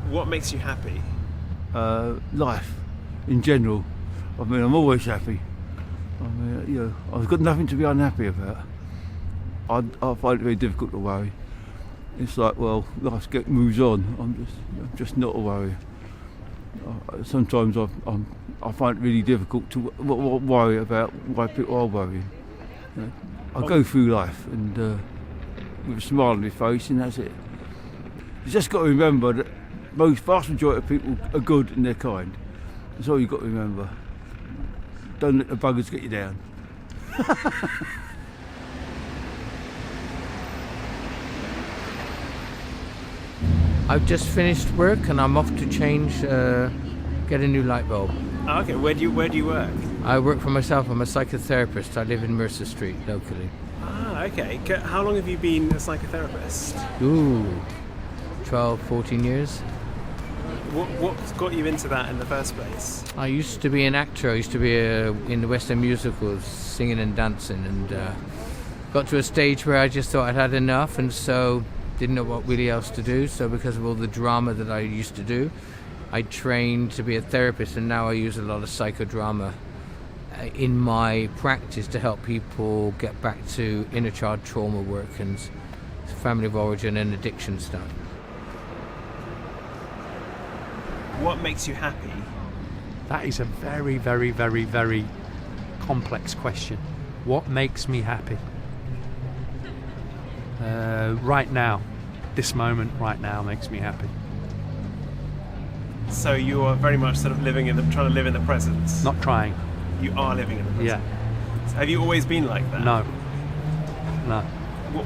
What makes you happy? Life, in general. I mean, I'm always happy. I mean, I've got nothing to be unhappy about. I find it very difficult to worry. It's like, well, life moves on. I'm just not a worrier. Sometimes I find it really difficult to worry about why people are worrying. I go through life and with a smile on my face, and that's it. You just got to remember that vast majority of people are good and they're kind. That's all you've got to remember. Don't let the buggers get you down. I've just finished work and I'm off to change, get a new light bulb. Oh, okay, where do you work? I work for myself. I'm a psychotherapist. I live in Mercer Street locally. Ah, okay. How long have you been a psychotherapist? 12, 14 years. What got you into that in the first place? I used to be an actor. I used to be in the West End musicals, singing and dancing, and got to a stage where I just thought I'd had enough, and so didn't know what really else to do. So because of all the drama that I used to do, I trained to be a therapist, and now I use a lot of psychodrama in my practice to help people get back to inner child trauma work and family of origin and addiction stuff. What makes you happy? That is a very, very, very, very complex question. What makes me happy? Right now, this moment right now makes me happy. So you are very much sort of trying to live in the present. Not trying. You are living in the present. Yeah. So have you always been like that? No.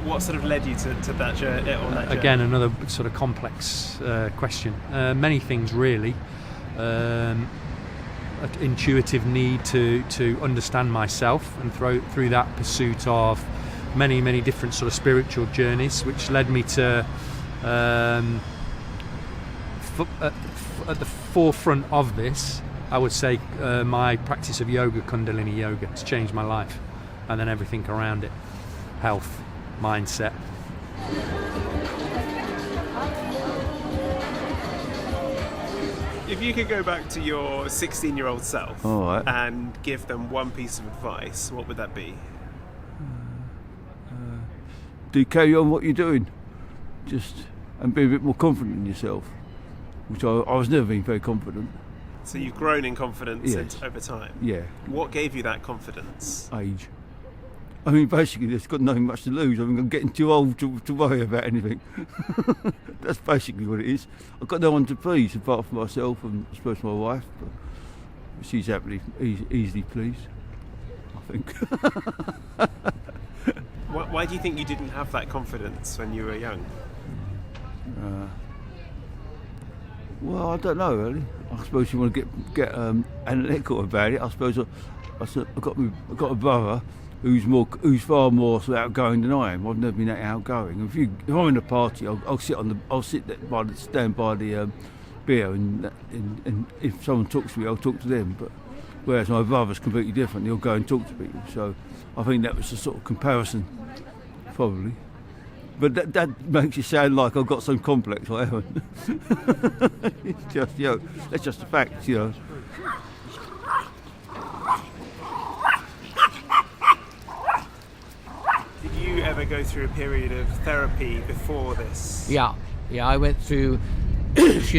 What sort of led you to that journey? Again, another sort of complex question. Many things really. An intuitive need to understand myself, and through that pursuit of many, many different sort of spiritual journeys, which led me to at the forefront of this, I would say my practice of yoga, Kundalini yoga. It's changed my life, and then everything around it. Health, mindset. If you could go back to your 16-year-old self and give them one piece of advice, what would that be? Do carry on what you're doing, and be a bit more confident in yourself, which I was never been very confident. So you've grown in confidence over time? Yeah. What gave you that confidence? Age. I mean, basically, it's got nothing much to lose. I mean, I'm getting too old to worry about anything. That's basically what it is. I've got no one to please apart from myself and I suppose my wife, but she's happily, easily pleased, I think. Why do you think you didn't have that confidence when you were young? Well, I don't know really. I suppose you want to get analytical about it. I suppose I've got a brother who's far more sort of outgoing than I am. I've never been that outgoing. If I'm in a party, I'll stand by the beer, and if someone talks to me, I'll talk to them. But whereas my brother's completely different, he'll go and talk to people. So I think that was a sort of comparison, probably. But that makes you sound like I've got some complex. I haven't. It's just, that's just a fact, Did you ever go through a period of therapy before this? Yeah, I went through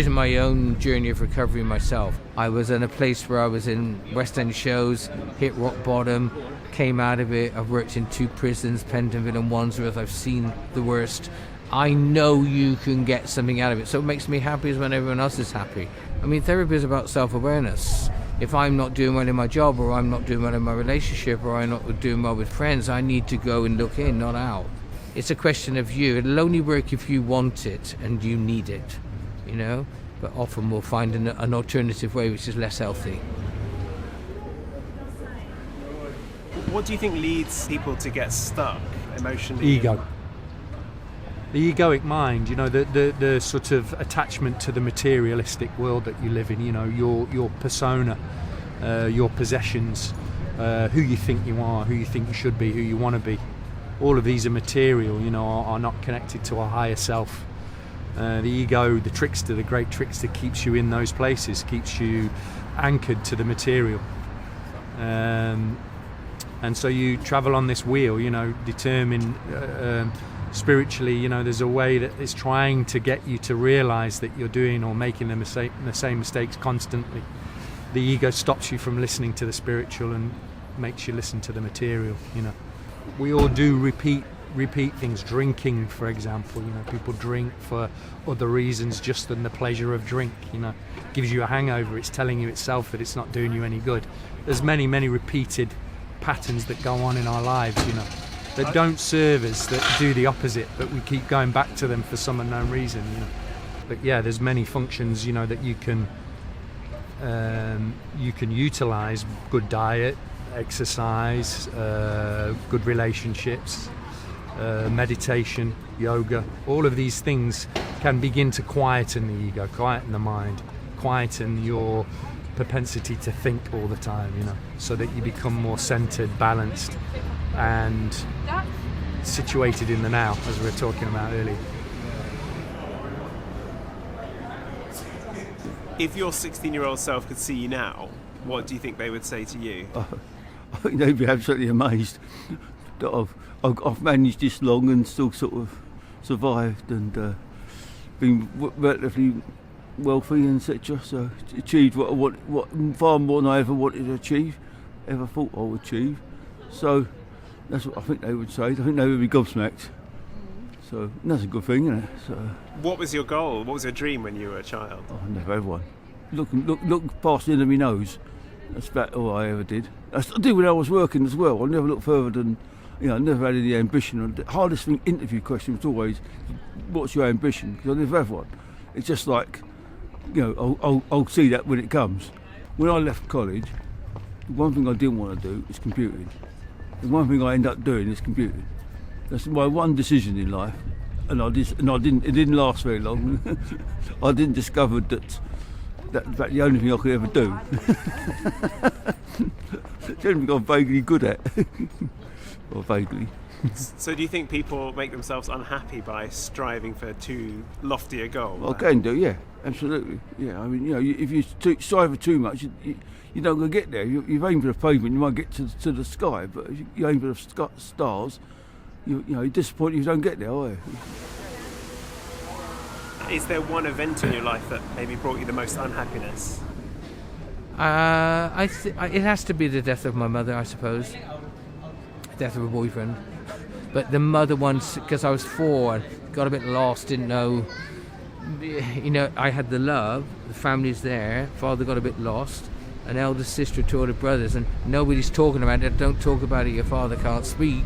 my own journey of recovery myself. I was in a place where I was in West End shows, hit rock bottom, came out of it. I've worked in 2 prisons, Pentonville and Wandsworth. I've seen the worst. I know you can get something out of it. So what makes me happy is when everyone else is happy. I mean, therapy is about self-awareness. If I'm not doing well in my job, or I'm not doing well in my relationship, or I'm not doing well with friends, I need to go and look in, not out. It's a question of you. It'll only work if you want it and you need it, But often we'll find an alternative way which is less healthy. What do you think leads people to get stuck emotionally? Ego. The egoic mind, the sort of attachment to the materialistic world that you live in, your persona, your possessions, who you think you are, who you think you should be, who you want to be. All of these are material, are not connected to a higher self. The ego, the trickster, the great trickster, keeps you in those places, keeps you anchored to the material. And so you travel on this wheel, determined spiritually, there's a way that is trying to get you to realise that you're doing or making the same mistakes constantly. The ego stops you from listening to the spiritual and makes you listen to the material. We all do repeat things. Drinking, for example, people drink for other reasons just than the pleasure of drink. Gives you a hangover. It's telling you itself that it's not doing you any good. There's many repeated patterns that go on in our lives, that don't serve us, that do the opposite, but we keep going back to them for some unknown reason. But yeah, there's many functions, that you can utilise: good diet, exercise, good relationships, meditation, yoga. All of these things can begin to quieten the ego, quieten the mind, quieten your propensity to think all the time, so that you become more centered, balanced, and situated in the now, as we were talking about earlier. If your 16-year-old self could see you now, what do you think they would say to you? I think they'd be absolutely amazed that I've managed this long and still sort of survived and been relatively wealthy, etc. So achieved what far more than I ever wanted to achieve, ever thought I would achieve. So that's what I think they would say. I think they would be gobsmacked. So that's a good thing, isn't it? So, what was your goal? What was your dream when you were a child? I never had one. Look past the end of my nose. That's about all I ever did. I did when I was working as well. I never looked further than, I never had any ambition. The hardest thing, interview question was always, what's your ambition? Because I never have one. It's just like, I'll see that when it comes. When I left college, the one thing I didn't want to do is computing. The one thing I ended up doing is computing. That's my one decision in life, and it didn't last very long. I didn't discover that's the only thing I could ever do. It's the only thing I'm vaguely good at, or vaguely. So do you think people make themselves unhappy by striving for too lofty a goal? Well, I can do, yeah, absolutely. Yeah, I mean, if you strive for too much, you're not going to get there. You aim for the pavement, you might get to the sky, but if you aim for the stars, you're disappointed if you don't get there, are you? Is there one event in your life that maybe brought you the most unhappiness? It has to be the death of my mother, I suppose. Death of a boyfriend. But the mother once, because I was 4 and got a bit lost, didn't know. I had the love, the family's there. Father got a bit lost. An elder sister, 2 older brothers, and nobody's talking about it. Don't talk about it. Your father can't speak.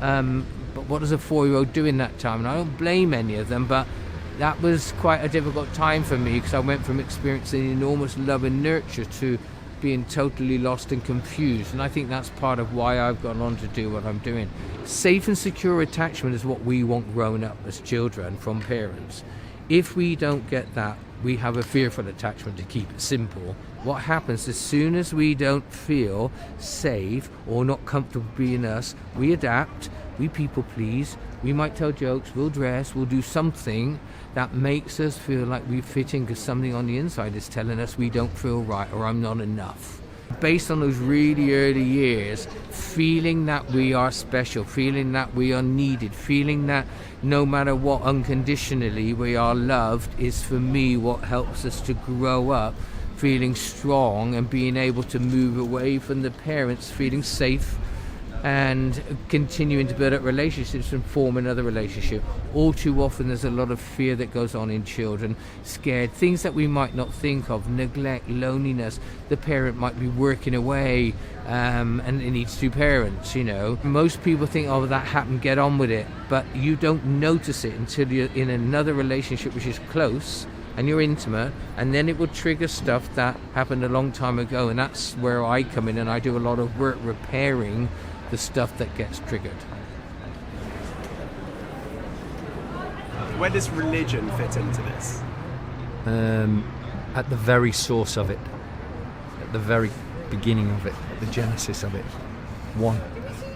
But what does a 4-year-old do in that time? And I don't blame any of them, but that was quite a difficult time for me because I went from experiencing enormous love and nurture to being totally lost and confused, and I think that's part of why I've gone on to do what I'm doing. Safe and secure attachment is what we want growing up as children from parents. If we don't get that, we have a fearful attachment, to keep it simple. What happens as soon as we don't feel safe or not comfortable being us, we adapt, we people please, we might tell jokes, we'll dress, we'll do something that makes us feel like we fit in because something on the inside is telling us we don't feel right or I'm not enough. Based on those really early years, feeling that we are special, feeling that we are needed, feeling that no matter what, unconditionally we are loved, is for me what helps us to grow up feeling strong and being able to move away from the parents, feeling safe and continuing to build up relationships and form another relationship. All too often there's a lot of fear that goes on in children, scared, things that we might not think of, neglect, loneliness. The parent might be working away and it needs 2 parents, Most people think, oh, that happened, get on with it. But you don't notice it until you're in another relationship which is close and you're intimate, and then it will trigger stuff that happened a long time ago, and that's where I come in and I do a lot of work repairing the stuff that gets triggered. Where does religion fit into this? At the very source of it, at the very beginning of it, at the genesis of it. One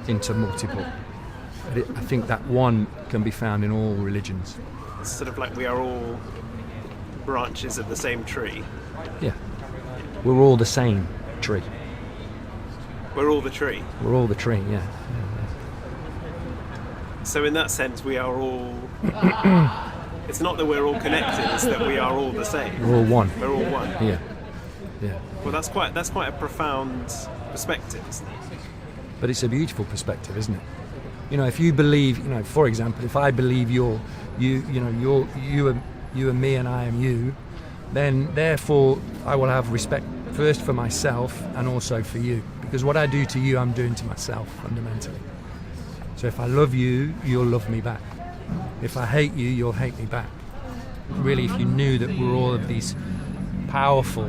into multiple. I think that one can be found in all religions. It's sort of like we are all branches of the same tree. Yeah. We're all the same tree. We're all the tree. We're all the tree, yeah. So in that sense, we are all... It's not that we're all connected, it's that we are all the same. We're all one. We're all one. Yeah. Yeah. Well, that's quite a profound perspective, isn't it? But it's a beautiful perspective, isn't it? You know, if you believe, you know, for example, if I believe you are me and I am you, then therefore I will have respect first for myself and also for you. Because what I do to you, I'm doing to myself fundamentally. So if I love you, you'll love me back. If I hate you, you'll hate me back. Really, if you knew that we're all of these powerful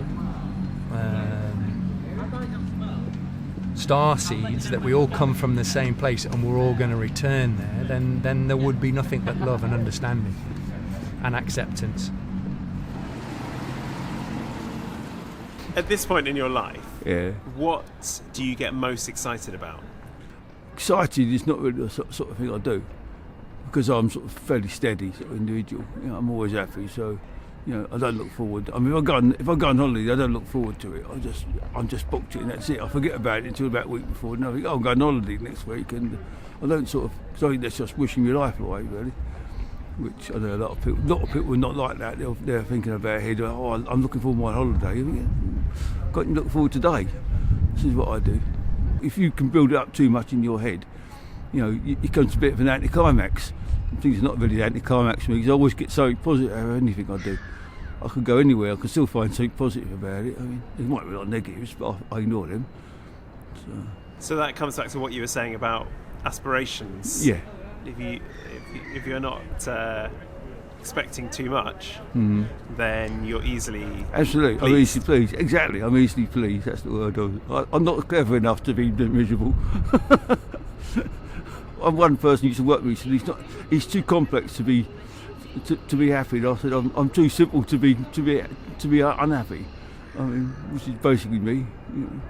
star seeds, that we all come from the same place and we're all going to return there, then there would be nothing but love and understanding and acceptance. At this point in your life, Yeah. what do you get most excited about? Excited is not really the sort of thing I do, because I'm sort of fairly steady sort of individual. You know, I'm always happy, so you know I don't look forward. I mean, if I go on holiday, I don't look forward to it. I'm just booked it and that's it. I forget about it until about a week before, and I think, oh, I'm going on holiday next week, and I don't sort of. So I think that's just wishing your life away, really. Which I know a lot of people are not like that. They're thinking about ahead. Oh, I'm looking forward to my holiday. Got to look forward today. This is what I do. If you can build it up too much in your head, you know, it comes to a bit of an anticlimax. I think it's not really an anticlimax for me, because I always get so positive about anything I do. I could go anywhere, I could still find something positive about it. I mean, there might be a lot of negatives, but I ignore them. So that comes back to what you were saying about aspirations. Yeah. If you're not expecting too much, then you're easily Absolutely, pleased. I'm easily pleased. Exactly, I'm easily pleased. That's the word. I'm not clever enough to be miserable. I'm one person who used to work with me. He's too complex to be happy. And I said I'm too simple to be unhappy. I mean, which is basically me. You know.